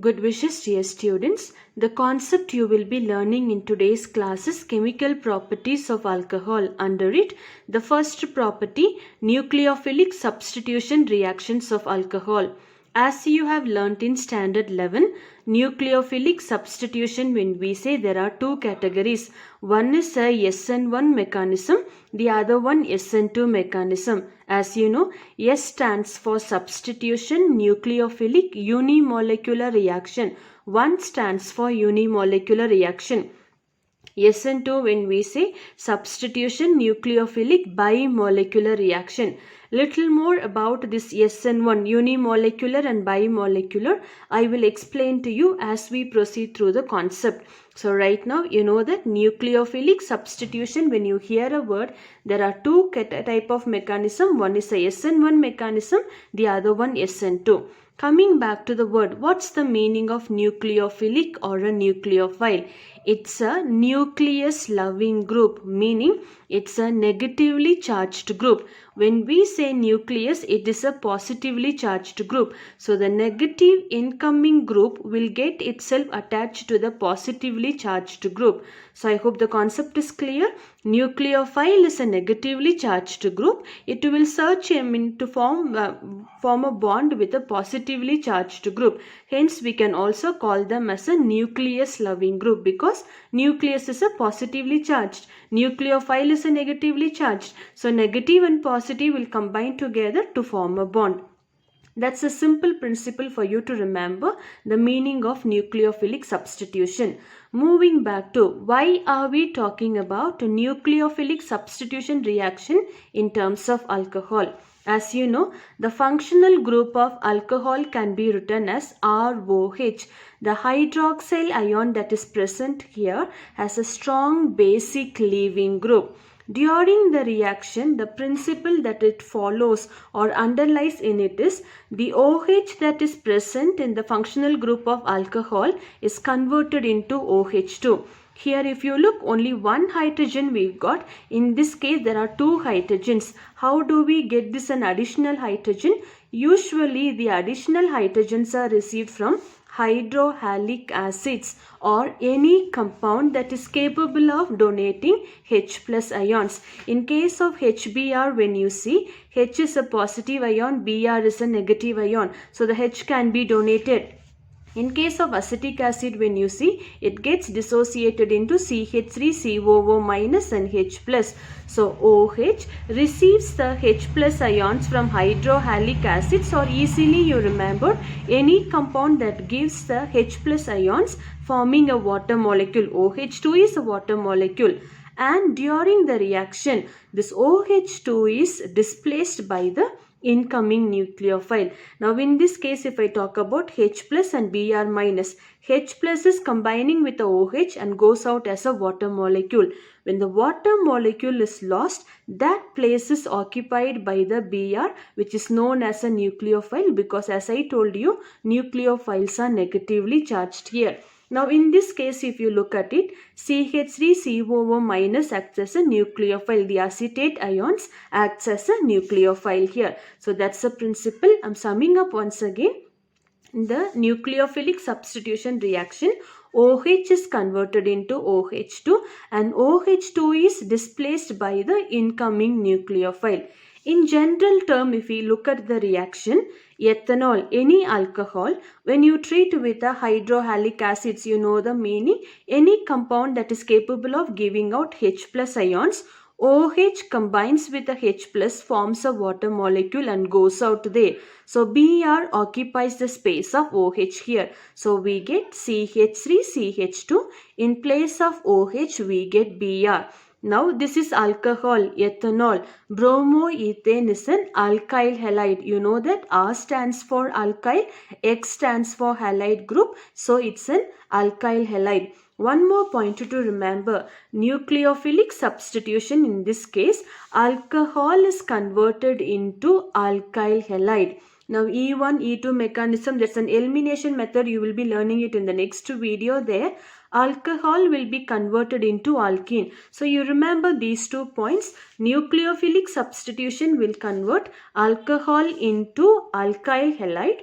Good wishes, dear students. The concept you will be learning in today's class is chemical properties of alcohol. Under it, the first property, nucleophilic substitution reactions of alcohol. As you have learnt in standard 11, nucleophilic substitution, when we say there are two categories. One is a SN1 mechanism, the other one SN2 mechanism. As you know, S stands for substitution nucleophilic unimolecular reaction. 1 stands for unimolecular reaction. SN2 when we say substitution nucleophilic bimolecular reaction. Little more about this SN1 unimolecular and bimolecular I will explain to you as we proceed through the concept. So right now you know that nucleophilic substitution, when you hear a word, there are two type of mechanism. One is a SN1 mechanism, the other one SN2. Coming back to the word, what's the meaning of nucleophilic or a nucleophile? It's a nucleus loving group, meaning it's a negatively charged group. When we say nucleus, it is a positively charged group. So the negative incoming group will get itself attached to the positively charged group. So I hope the concept is clear. Nucleophile is a negatively charged group. It will search to form a bond with a positively charged group. Hence we can also call them as a nucleus loving group, because nucleus is a positively charged, nucleophile is a negatively charged. So negative and positive will combine together to form a bond. That's a simple principle for you to remember the meaning of nucleophilic substitution. Moving back to why are we talking about nucleophilic substitution reaction in terms of alcohol? As you know, the functional group of alcohol can be written as ROH. The hydroxyl ion that is present here has a strong basic leaving group. During the reaction, the principle that it follows or underlies in it is the OH that is present in the functional group of alcohol is converted into OH2. Here if you look, only one hydrogen we've got. In this case there are two hydrogens. How do we get this an additional hydrogen? Usually the additional hydrogens are received from hydrohalic acids or any compound that is capable of donating H plus ions. In case of HBr, when you see, H is a positive ion, Br is a negative ion. So the H can be donated. In case of acetic acid, when you see, it gets dissociated into CH3COO minus and H plus. So OH receives the H plus ions from hydrohalic acids, or easily you remember any compound that gives the H plus ions forming a water molecule. OH2 is a water molecule. And during the reaction, this OH2 is displaced by the incoming nucleophile. Now in this case, if I talk about H plus and Br minus, H plus is combining with the OH and goes out as a water molecule. When the water molecule is lost, that place is occupied by the Br, which is known as a nucleophile, because as I told you, nucleophiles are negatively charged here. Now in this case, if you look at it, CH3COO minus acts as a nucleophile. The acetate ions acts as a nucleophile here. So that's the principle. I'm summing up once again. In the nucleophilic substitution reaction, OH is converted into OH2 and OH2 is displaced by the incoming nucleophile. In general term, if we look at the reaction, ethanol, any alcohol, when you treat with a hydrohalic acids, you know the meaning, any compound that is capable of giving out H plus ions, OH combines with the H plus, forms a water molecule and goes out there. So Br occupies the space of OH here. So we get CH3CH2. In place of OH we get Br. Now this is alcohol, ethanol. Bromoethane is an alkyl halide. You know that R stands for alkyl, X stands for halide group. So it's an alkyl halide. One more point to remember, nucleophilic substitution, in this case, alcohol is converted into alkyl halide. Now E1, E2 mechanism, that's an elimination method. You will be learning it in the next video there. Alcohol will be converted into alkene. So you remember these 2 points. Nucleophilic substitution will convert alcohol into alkyl halide.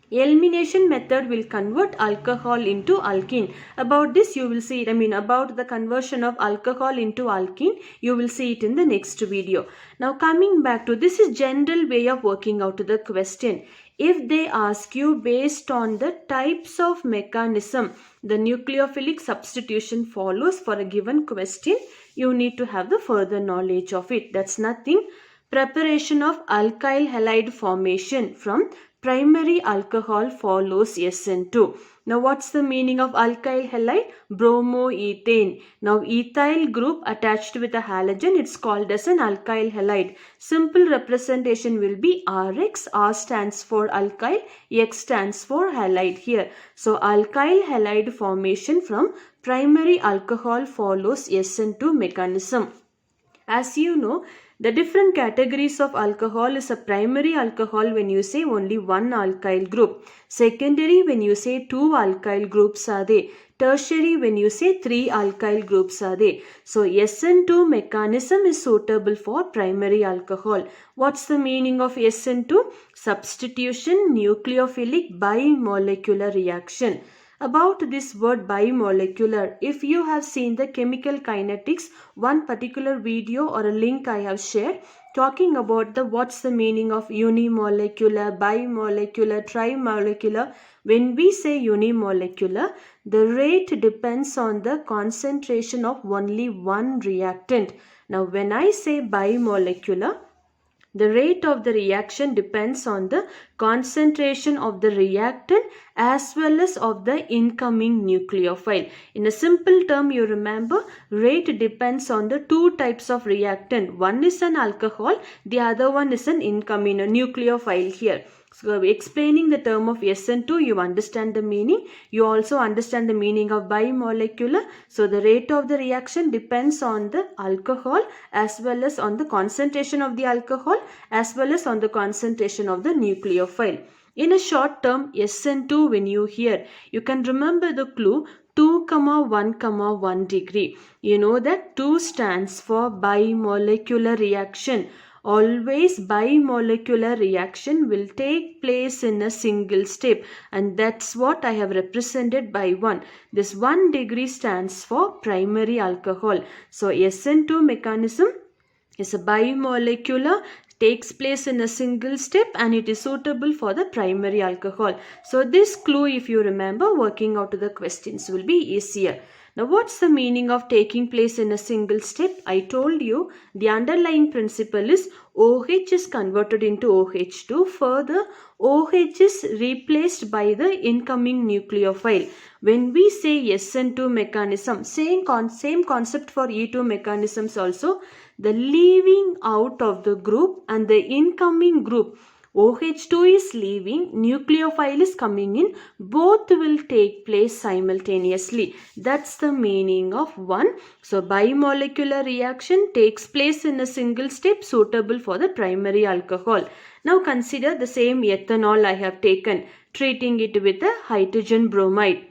Elimination method will convert alcohol into alkene. About this you will see, about the conversion of alcohol into alkene, you will see it in the next video. Now coming back to this is general way of working out the question. If they ask you based on the types of mechanism the nucleophilic substitution follows for a given question, you need to have the further knowledge of it. That's nothing. Preparation of alkyl halide formation from primary alcohol follows SN2. Now what's the meaning of alkyl halide? Bromoethane. Now ethyl group attached with a halogen, it's called as an alkyl halide. Simple representation will be RX. R stands for alkyl, X stands for halide here. So alkyl halide formation from primary alcohol follows SN2 mechanism. As you know, the different categories of alcohol is a primary alcohol when you say only one alkyl group. Secondary when you say two alkyl groups are there. Tertiary when you say three alkyl groups are there. So SN2 mechanism is suitable for primary alcohol. What's the meaning of SN2? Substitution nucleophilic bimolecular reaction. About this word bimolecular, if you have seen the chemical kinetics, one particular video or a link I have shared talking about what's the meaning of unimolecular, bimolecular, trimolecular. When we say unimolecular, the rate depends on the concentration of only one reactant. Now when I say bimolecular, the rate of the reaction depends on the concentration of the reactant as well as of the incoming nucleophile. In a simple term, you remember, rate depends on the two types of reactant. One is an alcohol, the other one is an incoming nucleophile here. So explaining the term of SN2, you understand the meaning. You also understand the meaning of bimolecular. So the rate of the reaction depends on the alcohol as well as on the concentration of the alcohol as well as on the concentration of the nucleophile. In a short term, SN2 when you hear, you can remember the clue 2,1,1 degree. You know that 2 stands for bimolecular reaction. Always bimolecular reaction will take place in a single step, and that's what I have represented by 1. This 1 degree stands for primary alcohol. So SN2 mechanism is a bimolecular, takes place in a single step, and it is suitable for the primary alcohol. So this clue, if you remember, working out the questions will be easier. Now what's the meaning of taking place in a single step? I told you the underlying principle is OH is converted into OH2. Further, OH is replaced by the incoming nucleophile. When we say SN2 mechanism, same concept for E2 mechanisms also. The leaving out of the group and the incoming group, OH2 is leaving, nucleophile is coming in, both will take place simultaneously. That's the meaning of 1. So bimolecular reaction takes place in a single step, suitable for the primary alcohol. Now consider the same ethanol I have taken, treating it with a hydrogen bromide.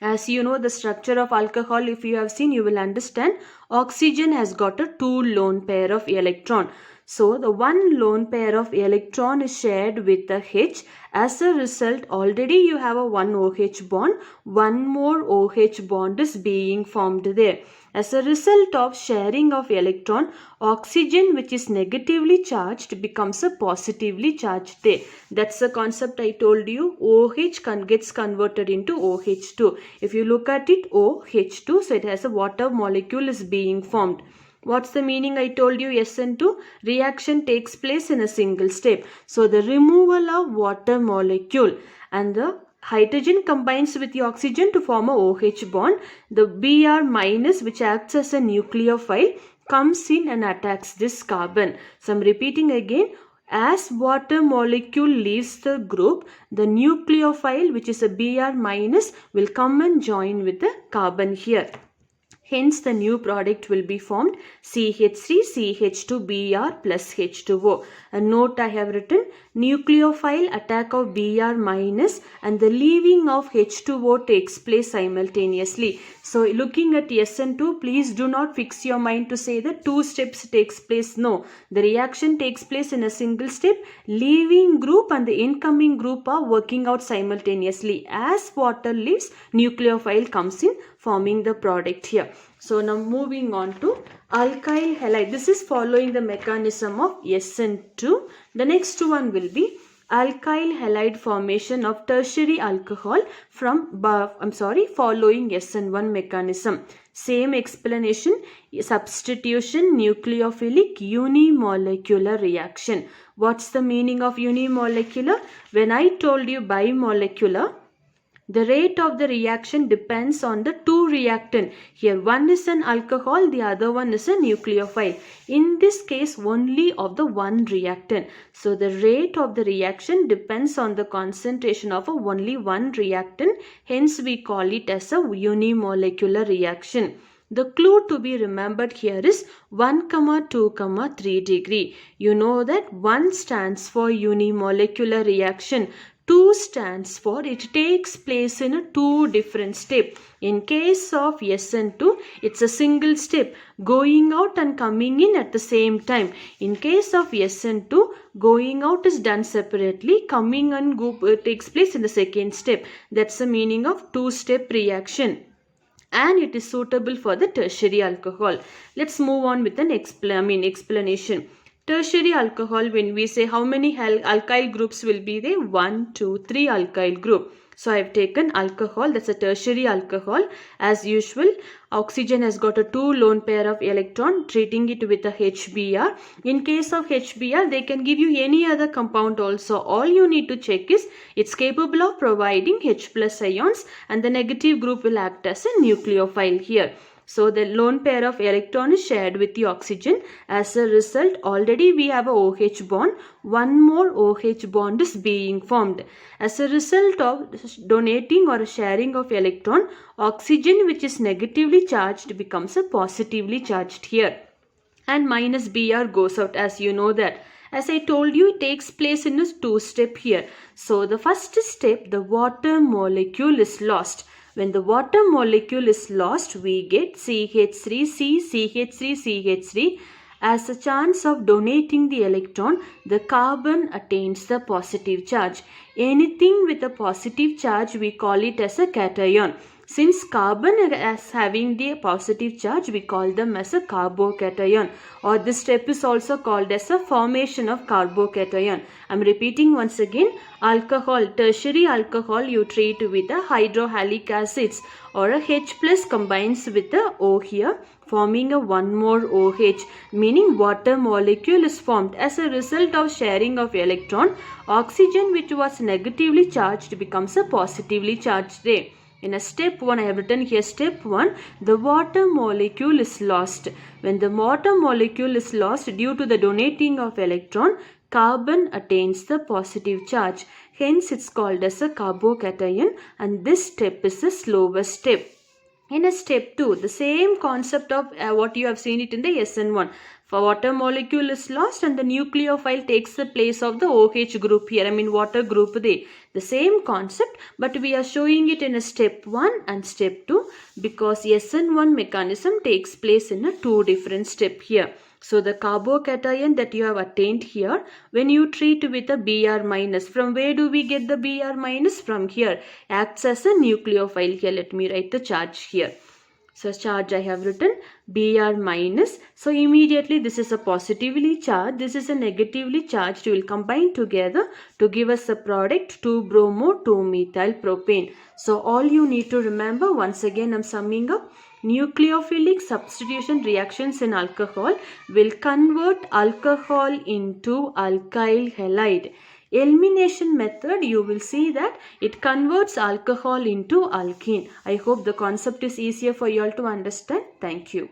As you know the structure of alcohol, if you have seen, you will understand oxygen has got a 2 lone pair of electron. So the 1 lone pair of electron is shared with the H. As a result, already you have a 1 OH bond. 1 more OH bond is being formed there. As a result of sharing of electron, oxygen which is negatively charged becomes a positively charged there. That's the concept I told you. OH gets converted into OH2. If you look at it, OH2, so it has a water molecule is being formed. What's the meaning I told you? SN2 reaction takes place in a single step. So the removal of water molecule and the hydrogen combines with the oxygen to form a OH bond. The Br minus, which acts as a nucleophile, comes in and attacks this carbon. So I'm repeating again. As water molecule leaves the group, the nucleophile, which is a Br minus, will come and join with the carbon here. Hence, the new product will be formed CH3CH2Br plus H2O. A note I have written, nucleophile attack of Br minus and the leaving of H2O takes place simultaneously. So, looking at SN2, please do not fix your mind to say that 2 steps takes place. No, the reaction takes place in a single step. Leaving group and the incoming group are working out simultaneously. As water leaves, nucleophile comes in, forming the product here. So now moving on to alkyl halide. This is following the mechanism of SN2. The next one will be alkyl halide formation of tertiary alcohol following SN1 mechanism. Same explanation, substitution, nucleophilic, unimolecular reaction. What's the meaning of unimolecular? When I told you bimolecular, the rate of the reaction depends on the two reactant. Here one is an alcohol, the other one is a nucleophile. In this case only of the one reactant. So the rate of the reaction depends on the concentration of only one reactant. Hence we call it as a unimolecular reaction. The clue to be remembered here is 1, 2, 3 degree. You know that 1 stands for unimolecular reaction. 2 stands for it takes place in a 2 different steps. In case of SN2, it's a single step, going out and coming in at the same time. In case of SN2, going out is done separately, coming and takes place in the second step. That's the meaning of 2-step reaction. And it is suitable for the tertiary alcohol. Let's move on with an explanation. Tertiary alcohol, when we say how many alkyl groups will be there? 1, 2, 3 alkyl group. So I have taken alcohol, that's a tertiary alcohol. As usual, oxygen has got a 2 lone pair of electron, treating it with a HBr. In case of HBr, they can give you any other compound also. All you need to check is it's capable of providing H plus ions, and the negative group will act as a nucleophile here. So the lone pair of electron is shared with the oxygen. As a result, already we have a OH bond. One more OH bond is being formed. As a result of donating or sharing of electron, oxygen which is negatively charged becomes a positively charged here. And minus Br goes out, as you know that. As I told you, it takes place in a 2-step here. So the first step, the water molecule is lost. When the water molecule is lost, we get CH3C, CH3, CH3. As a chance of donating the electron, the carbon attains the positive charge. Anything with a positive charge, we call it as a cation. Since carbon is having the positive charge, we call them as a carbocation, or this step is also called as a formation of carbocation. I am repeating once again, alcohol, tertiary alcohol you treat with a hydrohalic acids, or a H plus combines with a O here, forming a one more OH, meaning water molecule is formed. As a result of sharing of electron, oxygen which was negatively charged becomes a positively charged ray. In a step 1, I have written here step 1, the water molecule is lost. When the water molecule is lost due to the donating of electron, carbon attains the positive charge. Hence, it's called as a carbocation, and this step is the slowest step. In a step 2, the same concept of what you have seen it in the SN1. For water molecule is lost and the nucleophile takes the place of the OH group here. Water group there. The same concept, but we are showing it in a step 1 and step 2 because SN1 mechanism takes place in a 2 different step here. So the carbocation that you have attained here, when you treat with a Br minus, from where do we get the Br minus? From here, acts as a nucleophile here. Let me write the charge here. So charge I have written Br minus. So immediately this is a positively charged, this is a negatively charged. We will combine together to give us a product 2-bromo 2-methyl propane. So all you need to remember, once again I am summing up. Nucleophilic substitution reactions in alcohol will convert alcohol into alkyl halide. Elimination method, you will see that it converts alcohol into alkene. I hope the concept is easier for you all to understand. Thank you.